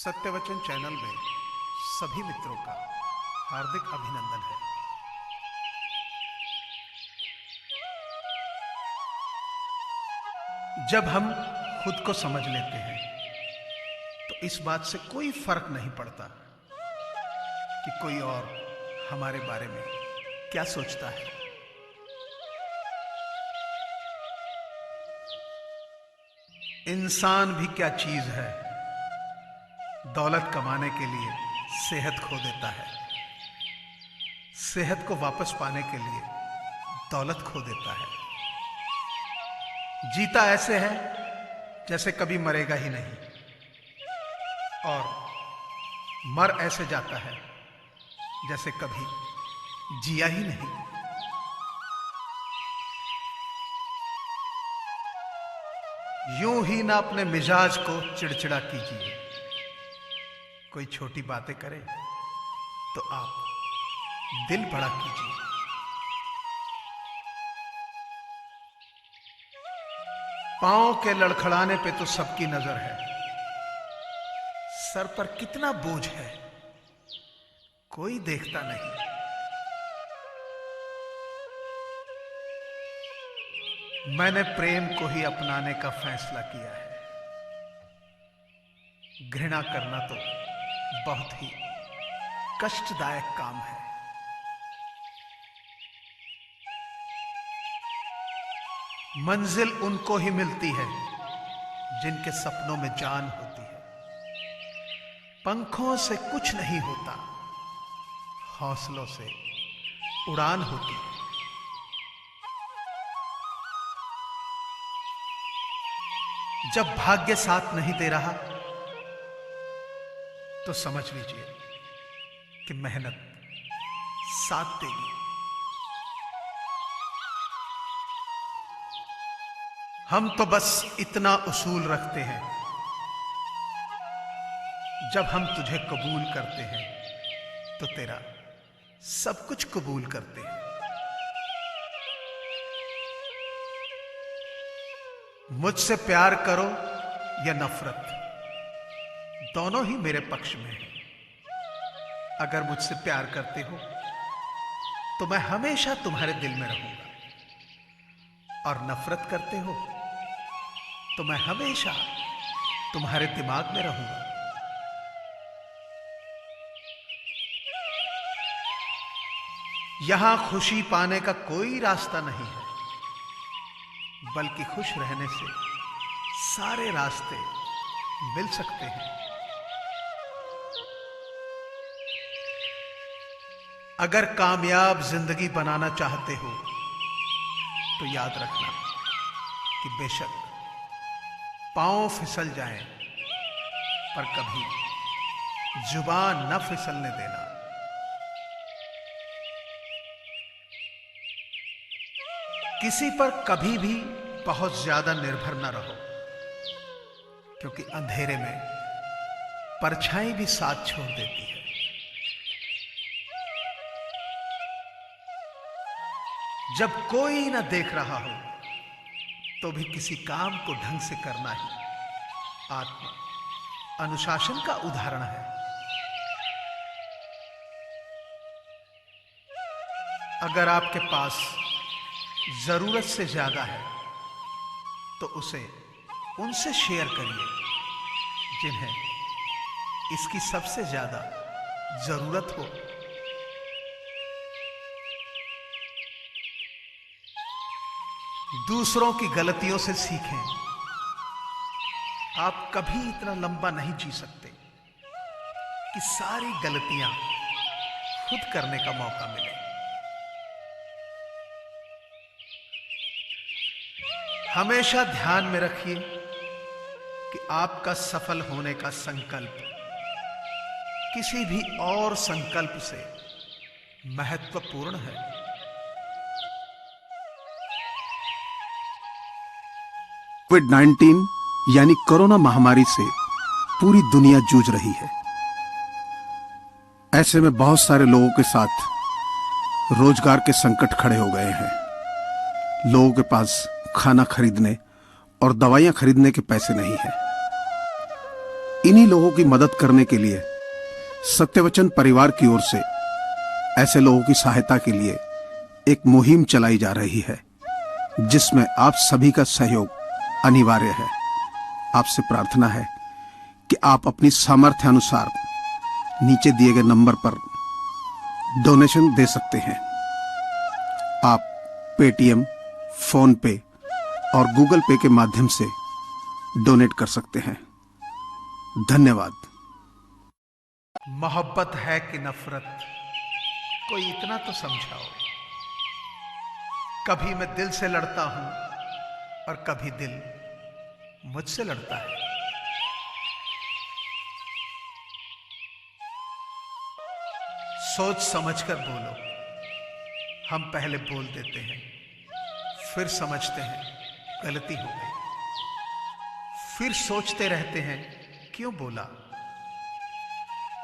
सत्यवचन channel में सभी मित्रों का हार्दिक अभिनंदन है। जब हम खुद को समझ लेते हैं तो इस बात से कोई फर्क नहीं पड़ता कि कोई और हमारे बारे में क्या सोचता है। इंसान भी क्या चीज है, दौलत कमाने के लिए सेहत खो देता है, सेहत को वापस पाने के लिए दौलत खो देता है। जीता ऐसे है जैसे कभी मरेगा ही नहीं, और मर ऐसे जाता है जैसे कभी जिया ही नहीं। यूं ही ना अपने मिजाज को चिड़चिड़ा कीजिए। कोई छोटी बातें करे तो आप दिल बड़ा कीजिए। पांव के लड़खड़ाने पे तो सबकी नजर है, सर पर कितना बोझ है कोई देखता नहीं। मैंने प्रेम को ही अपनाने का फैसला किया है। घृणा करना तो बहुत ही कष्टदायक काम है। मंजिल उनको ही मिलती है जिनके सपनों में जान होती है। पंखों से कुछ नहीं होता, हौसलों से उड़ान होती है। जब भाग्य साथ नहीं दे रहा तो समझ लीजिए कि मेहनत साथ देगी। हम तो बस इतना उसूल रखते हैं, जब हम तुझे कबूल करते हैं तो तेरा सब कुछ कबूल करते हैं। मुझसे प्यार करो या नफरत, दोनों ही मेरे पक्ष में है। अगर मुझसे प्यार करते हो तो मैं हमेशा तुम्हारे दिल में रहूंगा, और नफरत करते हो तो मैं हमेशा तुम्हारे दिमाग में रहूंगा। यहां खुशी पाने का कोई रास्ता नहीं है, बल्कि खुश रहने से सारे रास्ते मिल सकते हैं। अगर कामयाब जिंदगी बनाना चाहते हो तो याद रखना कि बेशक पांव फिसल जाएं, पर कभी जुबान न फिसलने देना। किसी पर कभी भी बहुत ज्यादा निर्भर न रहो, क्योंकि अंधेरे में परछाई भी साथ छोड़ देती है। जब कोई न देख रहा हो तो भी किसी काम को ढंग से करना ही आत्म अनुशासन का उदाहरण है। अगर आपके पास जरूरत से ज्यादा है तो उसे उनसे शेयर करिए जिन्हें इसकी सबसे ज्यादा जरूरत हो। दूसरों की गलतियों से सीखें। आप कभी इतना लंबा नहीं जी सकते कि सारी गलतियां खुद करने का मौका मिले। हमेशा ध्यान में रखिए कि आपका सफल होने का संकल्प किसी भी और संकल्प से महत्वपूर्ण है। कोविड-19 यानी कोरोना महामारी से पूरी दुनिया जूझ रही है। ऐसे में बहुत सारे लोगों के साथ रोजगार के संकट खड़े हो गए हैं। लोगों के पास खाना खरीदने और दवाइयां खरीदने के पैसे नहीं हैं। इन्हीं लोगों की मदद करने के लिए सत्यवचन परिवार की ओर से ऐसे लोगों की सहायता के लिए एक मुहिम चलाई जा रही है, जिसमें आप सभी का सहयोग अनिवार्य है। आपसे प्रार्थना है कि आप अपनी सामर्थ्य अनुसार नीचे दिए गए नंबर पर डोनेशन दे सकते हैं। आप पेटीएम, फोन पे और गूगल पे के माध्यम से डोनेट कर सकते हैं। धन्यवाद। मोहब्बत है कि नफरत, कोई इतना तो समझाओ। कभी मैं दिल से लड़ता हूं और कभी दिल मुझसे लड़ता है। सोच समझकर बोलो। हम पहले बोल देते हैं, फिर समझते हैं गलती हो गई, फिर सोचते रहते हैं क्यों बोला।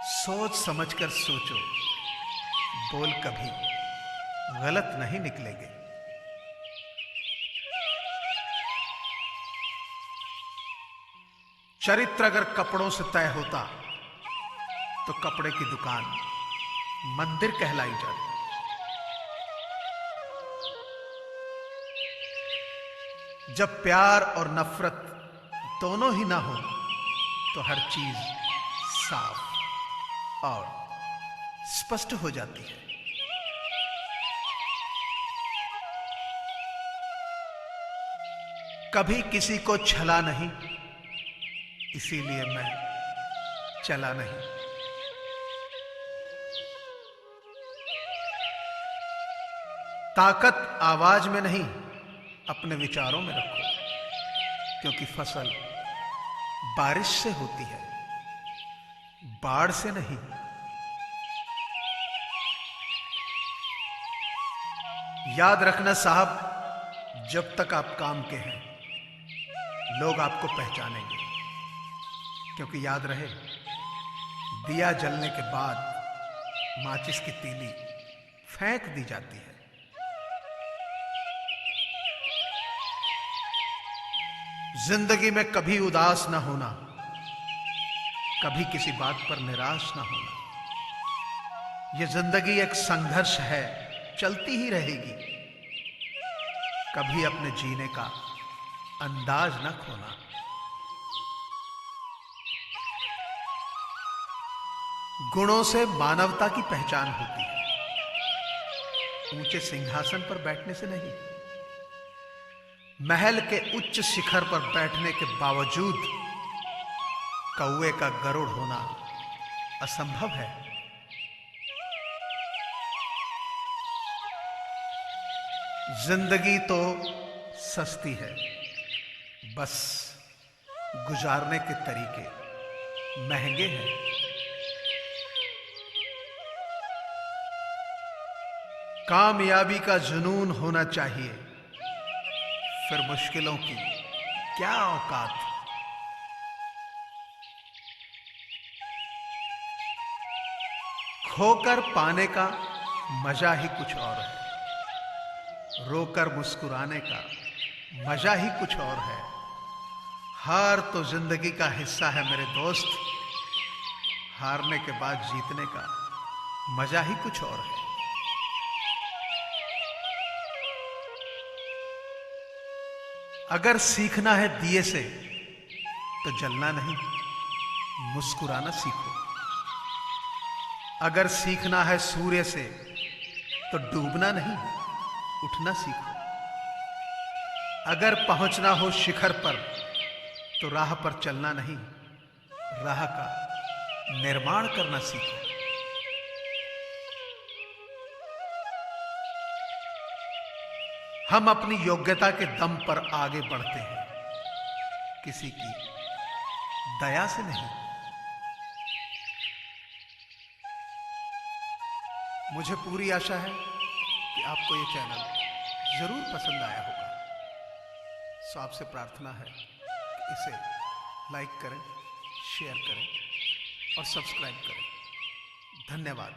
सोच समझकर सोचो, बोल कभी गलत नहीं निकलेंगे। चरित्र अगर कपड़ों से तय होता तो कपड़े की दुकान मंदिर कहलाई जाती। जब प्यार और नफरत दोनों ही ना हो तो हर चीज साफ और स्पष्ट हो जाती है। कभी किसी को छला नहीं, इसीलिए मैं चला नहीं। ताकत आवाज में नहीं, अपने विचारों में रखो, क्योंकि फसल बारिश से होती है, बाढ़ से नहीं। याद रखना साहब, जब तक आप काम के हैं लोग आपको पहचानेंगे, क्योंकि याद रहे, दिया जलने के बाद माचिस की तीली फेंक दी जाती है। जिंदगी में कभी उदास ना होना, कभी किसी बात पर निराश ना होना। यह जिंदगी एक संघर्ष है, चलती ही रहेगी। कभी अपने जीने का अंदाज ना खोना। गुणों से मानवता की पहचान होती है, ऊंचे सिंहासन पर बैठने से नहीं। महल के उच्च शिखर पर बैठने के बावजूद कौवे का गरुड़ होना असंभव है। जिंदगी तो सस्ती है, बस गुजारने के तरीके महंगे हैं। कामयाबी का जुनून होना चाहिए, फिर मुश्किलों की क्या औकात। खोकर पाने का मजा ही कुछ और है, रोकर मुस्कुराने का मजा ही कुछ और है। हार तो जिंदगी का हिस्सा है मेरे दोस्त, हारने के बाद जीतने का मजा ही कुछ और है। अगर सीखना है दिए से तो जलना नहीं, मुस्कुराना सीखो। अगर सीखना है सूर्य से तो डूबना नहीं, उठना सीखो। अगर पहुंचना हो शिखर पर तो राह पर चलना नहीं, राह का निर्माण करना सीखो। हम अपनी योग्यता के दम पर आगे बढ़ते हैं, किसी की दया से नहीं। मुझे पूरी आशा है कि आपको ये चैनल जरूर पसंद आया होगा। सो आपसे प्रार्थना है कि इसे लाइक करें, शेयर करें और सब्सक्राइब करें। धन्यवाद।